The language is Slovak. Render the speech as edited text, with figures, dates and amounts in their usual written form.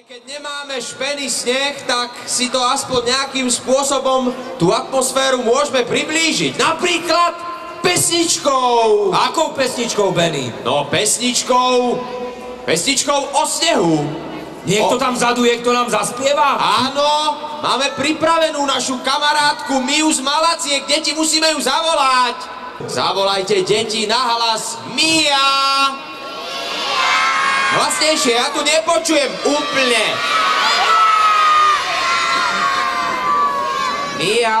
Keď nemáme špený sneh, tak si to aspoň nejakým spôsobom tú atmosféru môžeme priblížiť. Napríklad pesničkou. Akou pesničkou, Benny? No pesničkou o snehu. Niekto tam vzadu je, kto nám zaspieva? Áno, máme pripravenú našu kamarátku Miu z Malaciek. Deti, musíme ju zavolať. Zavolajte deti nahlas. Mia! Hlasnejšie, ja tu nepočujem úplne. Mia!